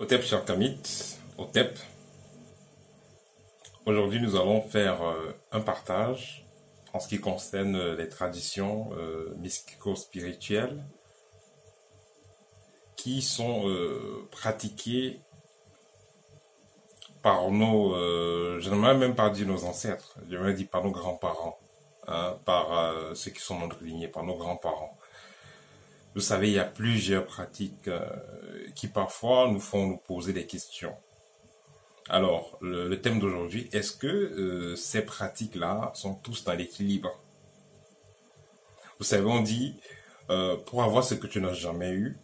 Otep Sharkamit, Otep. Aujourd'hui, nous allons faire un partage en ce qui concerne les traditions mystico-spirituelles qui sont pratiquées par nos, j'aimerais même pas dire nos ancêtres, j'aimerais dire par nos grands-parents, hein, par ceux qui sont notre lignée, par nos grands-parents. Vous savez, il y a plusieurs pratiques qui parfois nous font nous poser des questions. Alors, le thème d'aujourd'hui, est-ce que ces pratiques-là sont tous dans l'équilibre? Vous savez, on dit, pour avoir ce que tu n'as jamais eu,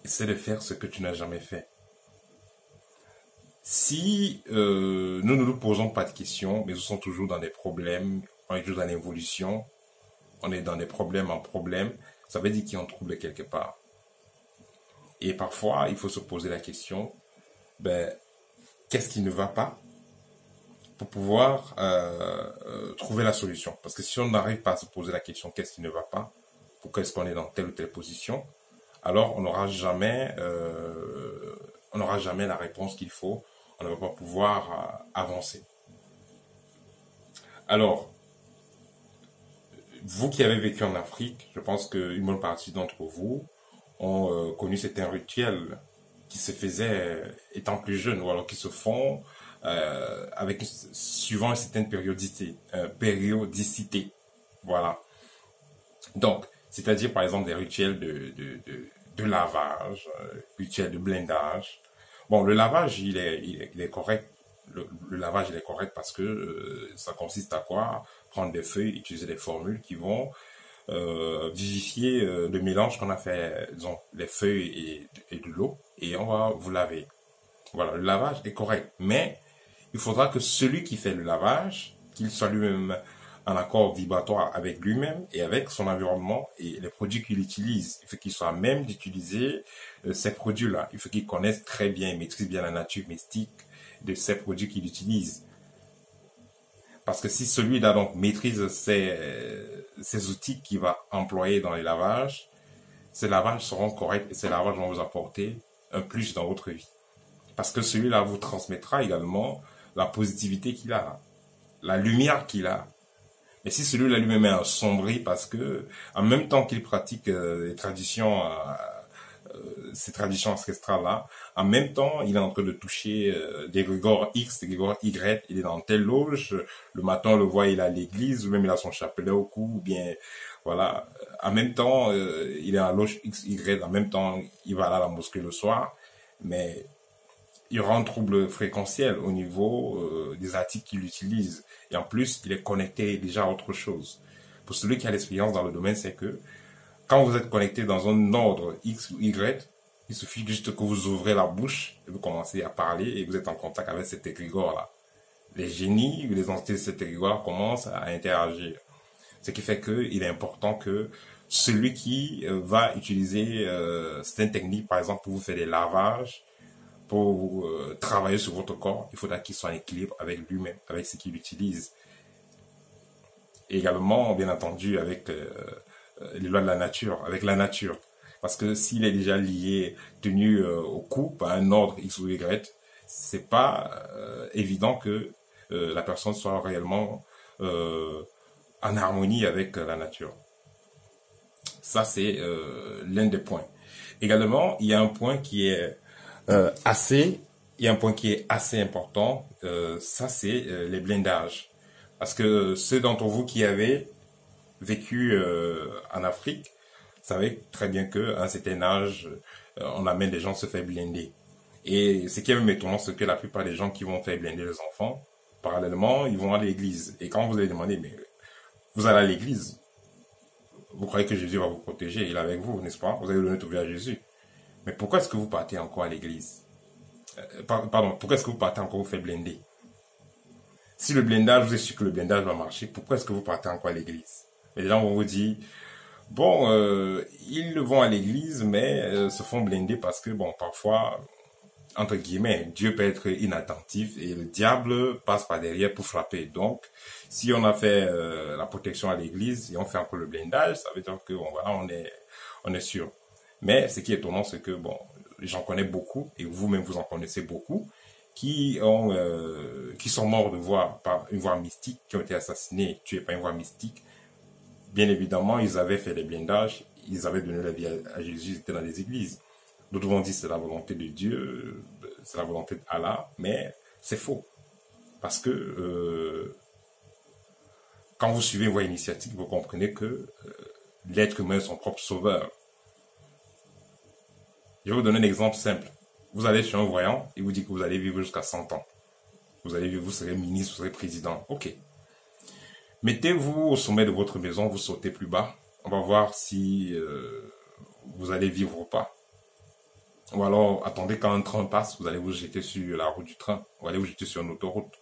c'est de faire ce que tu n'as jamais fait. Si nous ne nous posons pas de questions, mais nous sommes toujours dans des problèmes, on est toujours dans l'évolution, on est dans des problèmes en problème, ça veut dire qu'il y a un trouble quelque part. Et parfois, il faut se poser la question, qu'est-ce qui ne va pas pour pouvoir trouver la solution. Parce que si on n'arrive pas à se poser la question, qu'est-ce qui ne va pas, pourquoi est-ce qu'on est dans telle ou telle position, alors on n'aura jamais la réponse qu'il faut, on ne va pas pouvoir avancer. Alors, vous qui avez vécu en Afrique, je pense qu'une bonne partie d'entre vous ont connu certains rituels qui se faisaient étant plus jeunes, ou alors qui se font suivant une certaine périodicité. Voilà. Donc, c'est-à-dire par exemple des rituels de lavage, rituels de blindage. Bon, le lavage, il est correct. Le lavage, il est correct parce que ça consiste à quoi? Prendre des feuilles, utiliser des formules qui vont vivifier le mélange qu'on a fait, disons, les feuilles et de l'eau, et on va vous laver. Voilà, le lavage est correct, mais il faudra que celui qui fait le lavage, qu'il soit lui-même en accord vibratoire avec lui-même et avec son environnement et les produits qu'il utilise. Il faut qu'il soit à même d'utiliser ces produits-là. Il faut qu'il connaisse très bien et maîtrise bien la nature mystique de ces produits qu'il utilise. Parce que si celui-là donc maîtrise ces outils qu'il va employer dans les lavages, ces lavages seront corrects et ces lavages vont vous apporter un plus dans votre vie. Parce que celui-là vous transmettra également la positivité qu'il a, la lumière qu'il a. Mais si celui-là lui-même est assombri parce que, en même temps qu'il pratique ces traditions ancestrales-là, en même temps, il est en train de toucher des grégores X, des grégores Y, il est dans telle loge, le matin, on le voit, il est à l'église, ou même il a son chapelet au cou, ou bien, voilà. En même temps, il est à la loge X, Y, en même temps, il va aller à la mosquée le soir, mais il y aura un trouble fréquentiel au niveau des articles qu'il utilise. Et en plus, il est connecté déjà à autre chose. Pour celui qui a l'expérience dans le domaine, c'est que quand vous êtes connecté dans un ordre X ou Y, il suffit juste que vous ouvrez la bouche et vous commencez à parler et vous êtes en contact avec cet égrégore-là. Les génies ou les entités de cet égrégore commencent à interagir. Ce qui fait qu'il est important que celui qui va utiliser certaines techniques, par exemple pour vous faire des lavages, pour travailler sur votre corps, il faudra qu'il soit en équilibre avec lui-même, avec ce qu'il utilise. Et également, bien entendu, avec les lois de la nature, avec la nature. Parce que s'il est déjà lié, tenu au cou par un ordre X ou Y, c'est pas évident que la personne soit réellement en harmonie avec la nature. Ça, c'est l'un des points. Également, il y a un point qui est assez important, ça c'est les blindages. Parce que ceux d'entre vous qui avaient vécu en Afrique savaient très bien qu'à un certain âge, on amène des gens se faire blinder. Et ce qui est même étonnant, c'est que la plupart des gens qui vont faire blinder les enfants, parallèlement, ils vont à l'église. Et quand vous allez demander, mais vous allez à l'église, vous croyez que Jésus va vous protéger, il est avec vous, n'est-ce pas? Vous allez donner tout à Jésus. Mais pourquoi est-ce que vous partez encore à l'église? Pardon, pourquoi est-ce que vous partez encore vous faire blinder? Si le blindage, vous êtes sûr que le blindage va marcher, pourquoi est-ce que vous partez encore à l'église? Et les gens vont vous dire, bon, ils vont à l'église, mais se font blinder parce que, bon, parfois, entre guillemets, Dieu peut être inattentif et le diable passe par derrière pour frapper. Donc, si on a fait la protection à l'église et on fait encore le blindage, ça veut dire que, bon, voilà, on est sûr. Mais ce qui est étonnant, c'est que, bon, j'en connais beaucoup, et vous-même vous en connaissez beaucoup, qui sont morts de voix par une voix mystique, qui ont été assassinés, tués par une voix mystique. Bien évidemment, ils avaient fait les blindages, ils avaient donné la vie à Jésus, ils étaient dans les églises. D'autres vont dire c'est la volonté de Dieu, c'est la volonté d'Allah, mais c'est faux. Parce que quand vous suivez une voie initiatique, vous comprenez que l'être humain est son propre sauveur. Je vais vous donner un exemple simple. Vous allez chez un voyant, il vous dit que vous allez vivre jusqu'à 100 ans. Vous allez vivre, vous serez ministre, vous serez président. Ok. Mettez-vous au sommet de votre maison, vous sautez plus bas. On va voir si vous allez vivre ou pas. Ou alors, attendez quand un train passe, vous allez vous jeter sur la route du train. Vous allez vous jeter sur une autoroute.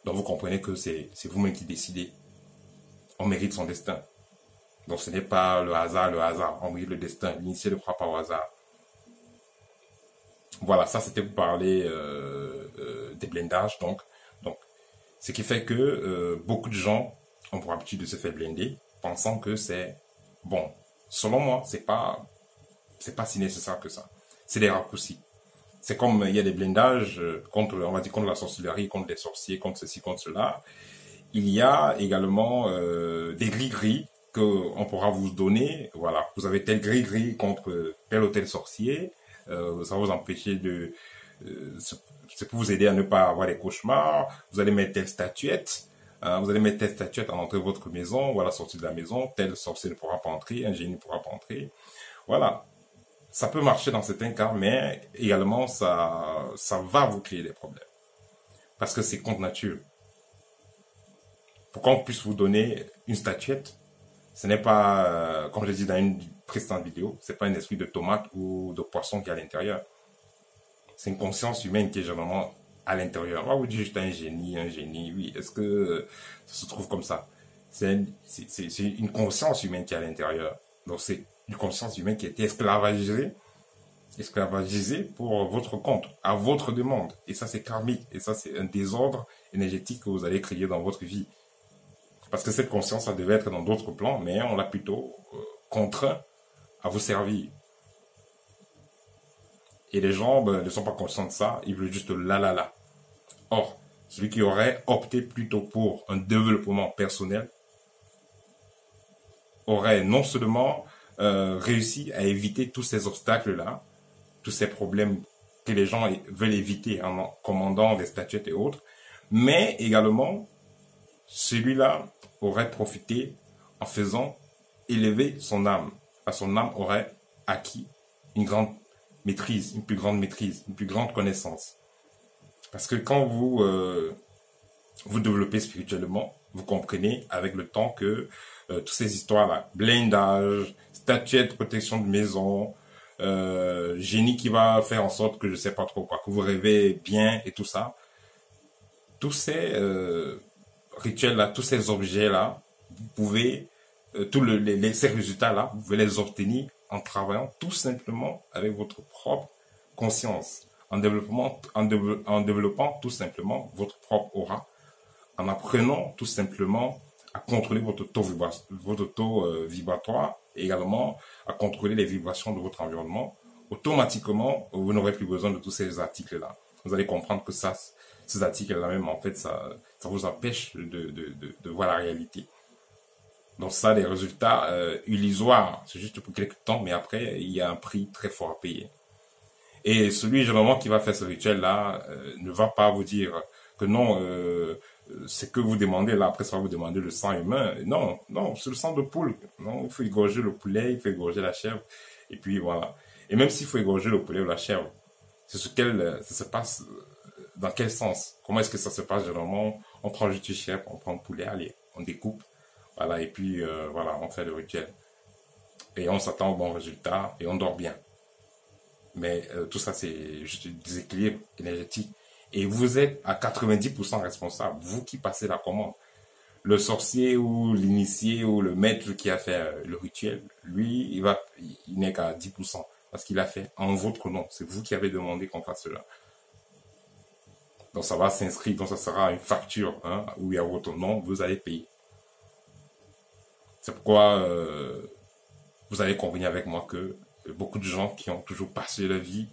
Donc vous comprenez que c'est vous-même qui décidez. On mérite son destin. Donc ce n'est pas le hasard. On mérite le destin. L'initié ne croit pas au hasard. Voilà, ça c'était pour parler des blindages. Donc, ce qui fait que beaucoup de gens ont pour habitude de se faire blinder, pensant que c'est bon. Selon moi, c'est pas si nécessaire que ça. C'est des raccourcis. C'est comme il y a des blindages contre, on va dire, contre la sorcellerie, contre les sorciers, contre ceci, contre cela. Il y a également des gris-gris qu'on pourra vous donner. Voilà, vous avez tel gris-gris contre tel ou tel sorcier. Ça va vous empêcher de... c'est pour vous aider à ne pas avoir des cauchemars. Vous allez mettre telle statuette. Vous allez mettre telle statuette à l'entrée de votre maison ou à la sortie de la maison. Tel sorcier ne pourra pas entrer, un génie ne pourra pas entrer. Voilà. Ça peut marcher dans certains cas, mais également, ça va vous créer des problèmes. Parce que c'est contre nature. Pour qu'on puisse vous donner une statuette, ce n'est pas, comme je l'ai dit dans une précédente vidéo, c'est pas un esprit de tomate ou de poisson qui est à l'intérieur. C'est une conscience humaine qui est généralement à l'intérieur. On va vous dire juste un génie, oui. Est-ce que ça se trouve comme ça? C'est une conscience humaine qui est à l'intérieur. Donc c'est une conscience humaine qui a été esclavagisée pour votre compte, à votre demande. Et ça, c'est karmique. Et ça, c'est un désordre énergétique que vous allez créer dans votre vie. Parce que cette conscience, ça devait être dans d'autres plans, mais on l'a plutôt contraint à vous servir. Et les gens ne sont pas conscients de ça, ils veulent juste la. Or, celui qui aurait opté plutôt pour un développement personnel aurait non seulement réussi à éviter tous ces obstacles-là, tous ces problèmes que les gens veulent éviter en commandant des statuettes et autres, mais également, celui-là aurait profité en faisant élever son âme. Son âme aurait acquis une grande maîtrise, une plus grande maîtrise, une plus grande connaissance. Parce que quand vous vous développez spirituellement, vous comprenez avec le temps que toutes ces histoires-là, blindage, statuette, protection de maison, génie qui va faire en sorte que je sais pas trop quoi, que vous rêvez bien et tout ça, tous ces rituels-là, tous ces objets-là, vous pouvez, ces résultats-là, vous pouvez les obtenir en travaillant tout simplement avec votre propre conscience, en développant tout simplement votre propre aura, en apprenant tout simplement à contrôler votre taux vibratoire et également à contrôler les vibrations de votre environnement. Automatiquement, vous n'aurez plus besoin de tous ces articles-là. Vous allez comprendre que ça, ces articles-là même, en fait, ça vous empêche de voir la réalité. Donc ça, les résultats illusoires, c'est juste pour quelques temps, mais après, il y a un prix très fort à payer. Et celui, généralement, qui va faire ce rituel-là, ne va pas vous dire que non, ce que vous demandez là, après ça va vous demander le sang humain. Non, c'est le sang de poule. Non, il faut égorger le poulet, il faut égorger la chèvre. Et puis voilà. Et même s'il faut égorger le poulet ou la chèvre, ça se passe dans quel sens? Comment est-ce que ça se passe généralement? On prend juste une chèvre, on prend le poulet, allez, on découpe. Voilà, et puis voilà, on fait le rituel. Et on s'attend au bon résultat et on dort bien. Mais tout ça, c'est juste un déséquilibre énergétique. Et vous êtes à 90% responsable, vous qui passez la commande. Le sorcier ou l'initié ou le maître qui a fait le rituel, lui, il n'est qu'à 10%. Parce qu'il a fait en votre nom. C'est vous qui avez demandé qu'on fasse cela. Donc ça va s'inscrire, donc ça sera une facture où il y a votre nom, vous allez payer. C'est pourquoi vous allez convenir avec moi que beaucoup de gens qui ont toujours passé leur vie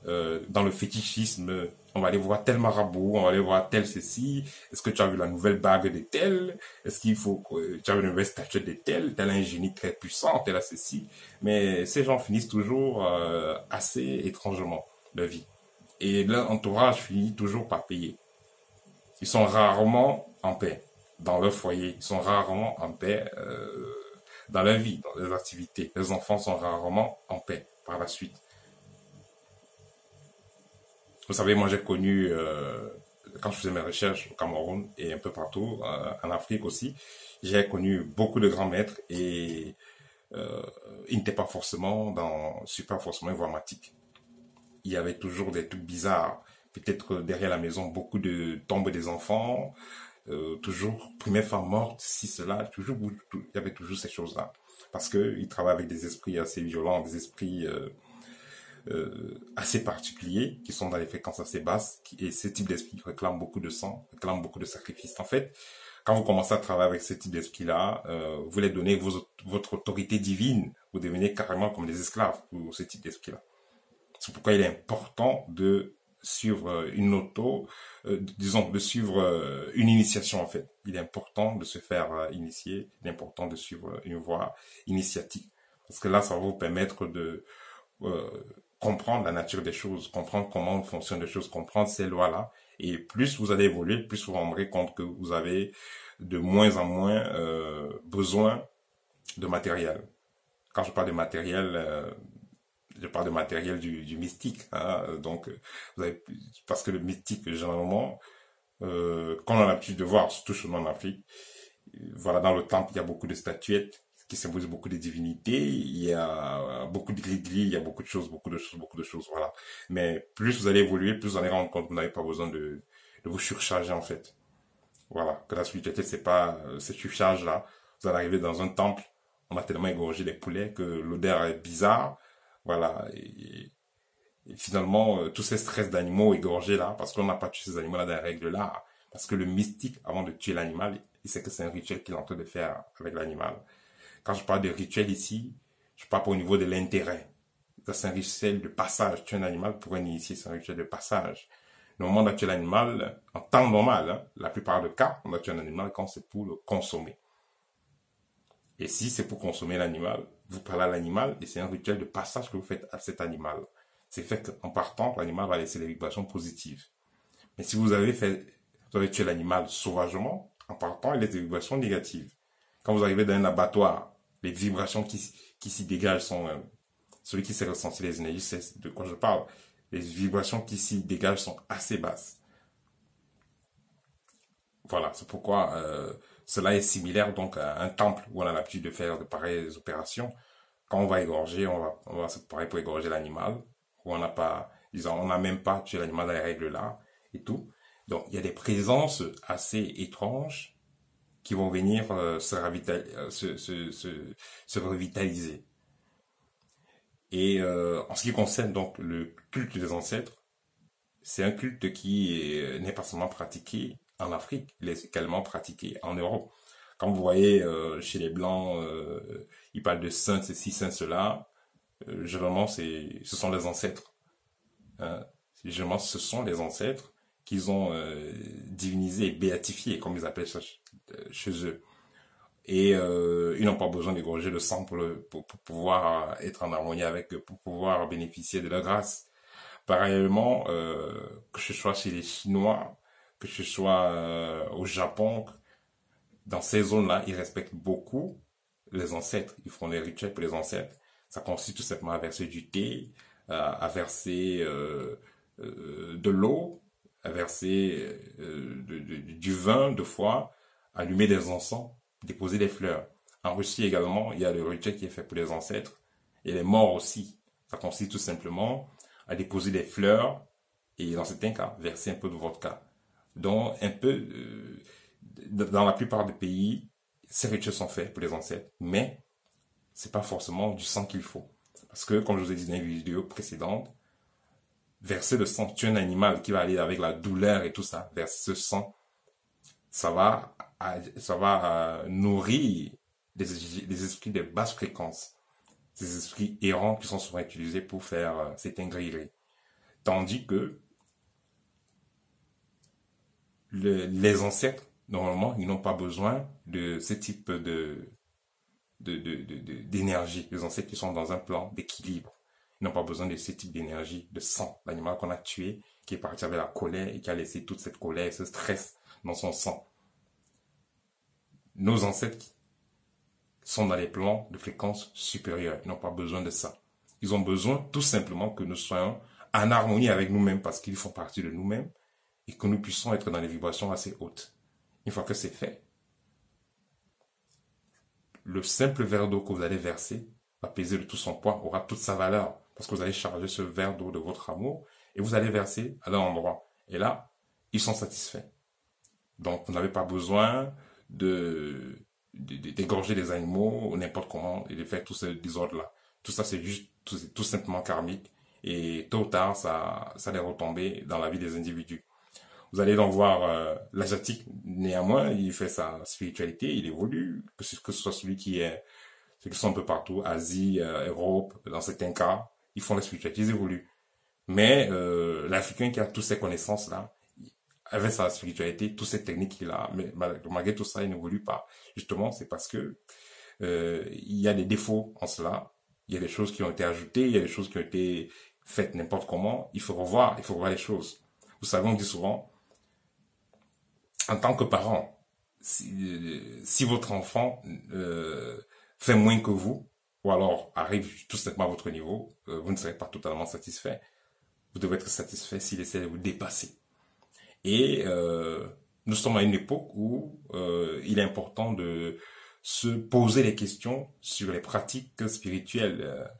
dans le fétichisme. On va aller voir tel marabout, on va aller voir tel ceci. Est-ce que tu as vu la nouvelle bague de tel? Est-ce qu'il faut que tu as vu une nouvelle statuette de tel? Tel a un génie très puissant, tel a ceci. Mais ces gens finissent toujours assez étrangement leur vie. Et leur entourage finit toujours par payer. Ils sont rarement en paix dans leur foyer. Ils sont rarement en paix dans leur vie, dans leurs activités. Les enfants sont rarement en paix par la suite. Vous savez, moi j'ai connu, quand je faisais mes recherches au Cameroun et un peu partout, en Afrique aussi, j'ai connu beaucoup de grands maîtres et ils n'étaient pas forcément super forcément informatiques. Il y avait toujours des trucs bizarres. Peut-être derrière la maison, beaucoup de tombes des enfants, toujours première femme morte, si cela, toujours, il y avait toujours ces choses-là. Parce qu'ils travaillent avec des esprits assez violents, des esprits assez particuliers, qui sont dans les fréquences assez basses, et ce type d'esprit réclame beaucoup de sang, réclame beaucoup de sacrifices. En fait, quand vous commencez à travailler avec ce type d'esprit-là, vous les donnez votre autorité divine, vous devenez carrément comme des esclaves pour ce type d'esprit-là. C'est pourquoi il est important de suivre de suivre une initiation en fait. Il est important de se faire initier, il est important de suivre une voie initiatique. Parce que là, ça va vous permettre de comprendre la nature des choses, comprendre comment fonctionnent les choses, comprendre ces lois-là. Et plus vous allez évoluer, plus vous vous rendrez compte que vous avez de moins en moins besoin de matériel. Quand je parle de matériel, je parle de matériel du mystique. Hein, donc, parce que le mystique, généralement, qu'on a l'habitude de voir, surtout chez nous en Afrique, voilà, dans le temple, il y a beaucoup de statuettes qui symbolisent beaucoup de divinités, il y a beaucoup de gris-gris, il y a beaucoup de choses, voilà. Mais plus vous allez évoluer, plus vous allez rendre compte que vous n'avez pas besoin de vous surcharger, en fait. Voilà, que la spiritualité, c'est pas cette surcharge-là. Vous allez arriver dans un temple, on a tellement égorgé les poulets que l'odeur est bizarre, voilà, et finalement, tous ces stress d'animaux égorgés là, parce qu'on n'a pas tué ces animaux-là dans les règles là, parce que le mystique, avant de tuer l'animal, il sait que c'est un rituel qu'il est en train de faire avec l'animal. Quand je parle de rituel ici, je parle pas au niveau de l'intérêt. C'est un rituel de passage. Tuer un animal pour un initié, c'est un rituel de passage. Le moment de tuer l'animal, en temps normal, hein, la plupart des cas, on va tuer un animal quand c'est pour le consommer. Et si c'est pour consommer l'animal, vous parlez à l'animal et c'est un rituel de passage que vous faites à cet animal. C'est fait qu'en partant, l'animal va laisser des vibrations positives. Mais si vous avez tué l'animal sauvagement, en partant, il laisse des vibrations négatives. Quand vous arrivez dans un abattoir, les vibrations qui s'y dégagent sont, celui qui sait ressentir les énergies sait de quoi je parle. Les vibrations qui s'y dégagent sont assez basses. Voilà, c'est pourquoi cela est similaire donc à un temple où on a l'habitude de faire de pareilles opérations. Quand on va égorger, on va se préparer pour égorger l'animal, où on n'a pas, disons, on n'a même pas tué l'animal dans les règles là et tout. Donc il y a des présences assez étranges qui vont venir se revitaliser. Et en ce qui concerne donc le culte des ancêtres, c'est un culte qui n'est pas seulement pratiqué en Afrique, il est également pratiqué en Europe. Quand vous voyez chez les Blancs, ils parlent de saints, ceci, saints, cela, généralement ce sont les ancêtres. Hein. Généralement ce sont les ancêtres qu'ils ont divinisés et béatifiés, comme ils appellent ça chez eux. Et ils n'ont pas besoin d'égorger le sang pour pouvoir être en harmonie avec eux, pour pouvoir bénéficier de leur grâce. Pareillement, que ce soit chez les Chinois, que ce soit au Japon, dans ces zones-là, ils respectent beaucoup les ancêtres. Ils font des rituels pour les ancêtres. Ça consiste tout simplement à verser du thé, à verser de l'eau, à verser du vin, de foie, allumer des encens, déposer des fleurs. En Russie également, il y a le rituel qui est fait pour les ancêtres. Et les morts aussi. Ça consiste tout simplement à déposer des fleurs et dans certains cas, verser un peu de vodka. Donc, un peu, dans la plupart des pays, ces rituels sont faits pour les ancêtres, mais c'est pas forcément du sang qu'il faut. Parce que, comme je vous ai dit dans une vidéo précédente, verser le sang, tuer un animal qui va aller avec la douleur et tout ça, verser ce sang, ça va nourrir des esprits de basse fréquence. ces esprits errants qui sont souvent utilisés pour faire certains gris-gris. Tandis que les ancêtres, normalement, ils n'ont pas besoin de ce type d'énergie. Les ancêtres qui sont dans un plan d'équilibre. Ils n'ont pas besoin de ce type d'énergie, de sang. L'animal qu'on a tué, qui est parti avec la colère et qui a laissé toute cette colère et ce stress dans son sang. Nos ancêtres sont dans les plans de fréquence supérieure. Ils n'ont pas besoin de ça. Ils ont besoin tout simplement que nous soyons en harmonie avec nous-mêmes parce qu'ils font partie de nous-mêmes et que nous puissions être dans des vibrations assez hautes. Une fois que c'est fait, le simple verre d'eau que vous allez verser va peser de tout son poids, aura toute sa valeur parce que vous allez charger ce verre d'eau de votre amour et vous allez verser à leur endroit. Et là, ils sont satisfaits. Donc, vous n'avez pas besoin d'égorger des animaux ou n'importe comment et de faire tout ce désordre-là. Tout ça, c'est juste, tout simplement karmique. Et tôt ou tard, ça a des retombées dans la vie des individus. Vous allez donc voir l'asiatique, néanmoins, il fait sa spiritualité, il évolue, que ce soit celui ceux qui sont un peu partout, Asie, Europe, dans certains cas, ils font la spiritualité, ils évoluent. Mais l'Africain qui a toutes ces connaissances-là, avec sa spiritualité, toutes ces techniques qu'il a, mais malgré tout ça, il n'évolue pas. Justement, c'est parce que il y a des défauts en cela, il y a des choses qui ont été ajoutées, il y a des choses qui ont été faites n'importe comment, il faut revoir les choses. Vous savez, on dit souvent, en tant que parent, si votre enfant fait moins que vous, ou alors arrive tout simplement à votre niveau, vous ne serez pas totalement satisfait. Vous devez être satisfait s'il essaie de vous dépasser. Et nous sommes à une époque où il est important de se poser des questions sur les pratiques spirituelles.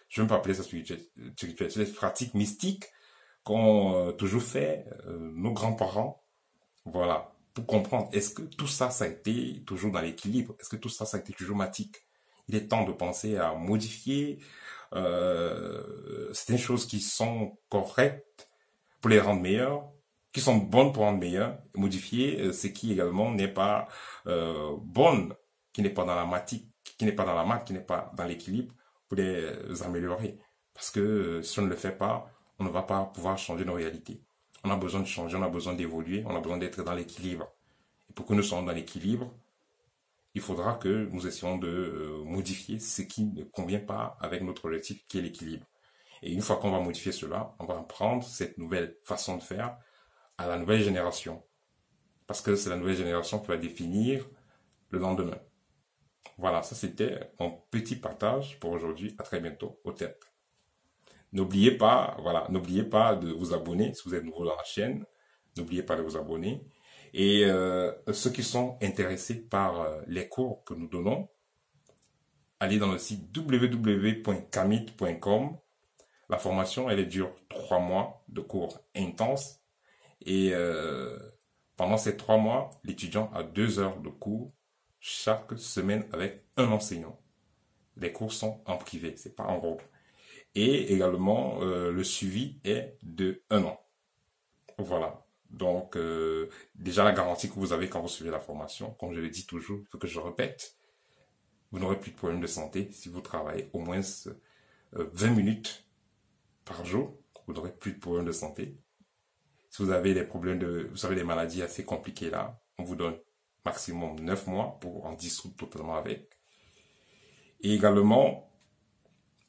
Je ne vais pas appeler ça spirituel, c'est les pratiques mystiques qu'ont toujours fait nos grands-parents. Voilà, pour comprendre, est-ce que tout ça, ça a été toujours dans l'équilibre? Est-ce que tout ça, ça a été toujours matique? Il est temps de penser à modifier certaines choses qui sont correctes pour les rendre meilleures, qui sont bonnes pour rendre meilleures, et modifier ce qui également n'est pas bonne, qui n'est pas dans la matique, qui n'est pas dans la mat, qui n'est pas dans l'équilibre, pour les améliorer. Parce que si on ne le fait pas, on ne va pas pouvoir changer nos réalités. On a besoin de changer, on a besoin d'évoluer, on a besoin d'être dans l'équilibre. Et pour que nous soyons dans l'équilibre, il faudra que nous essayons de modifier ce qui ne convient pas avec notre objectif qui est l'équilibre. Et une fois qu'on va modifier cela, on va prendre cette nouvelle façon de faire à la nouvelle génération. Parce que c'est la nouvelle génération qui va définir le lendemain. Voilà, ça c'était mon petit partage pour aujourd'hui. À très bientôt au TEP. N'oubliez pas, voilà, n'oubliez pas de vous abonner si vous êtes nouveau dans la chaîne. N'oubliez pas de vous abonner. Et ceux qui sont intéressés par les cours que nous donnons, allez dans le site www.kamit.com. La formation, elle dure 3 mois de cours intenses. Et pendant ces 3 mois, l'étudiant a 2 heures de cours chaque semaine avec un enseignant. Les cours sont en privé, c'est pas en groupe. Et également, le suivi est de 1 an. Voilà. Donc, déjà la garantie que vous avez quand vous suivez la formation, comme je le dis toujours, il faut que je répète, vous n'aurez plus de problèmes de santé si vous travaillez au moins 20 minutes par jour, vous n'aurez plus de problèmes de santé. Si vous avez des problèmes vous avez des maladies assez compliquées là, on vous donne maximum 9 mois pour en dissoudre totalement avec. Et également,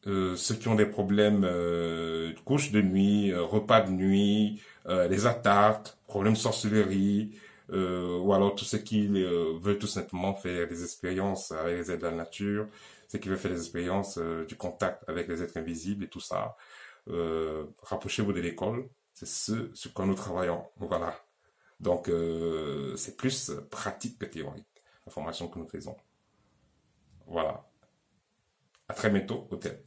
ceux qui ont des problèmes de couche de nuit, repas de nuit, les attaques, problèmes de sorcellerie, ou alors tous ceux qui veulent tout simplement faire des expériences avec les êtres de la nature, ceux qui veulent faire des expériences du contact avec les êtres invisibles et tout ça, rapprochez-vous de l'école, c'est ce que nous travaillons. Voilà. Donc, c'est plus pratique que théorique, la formation que nous faisons. Voilà. À très bientôt au TEP.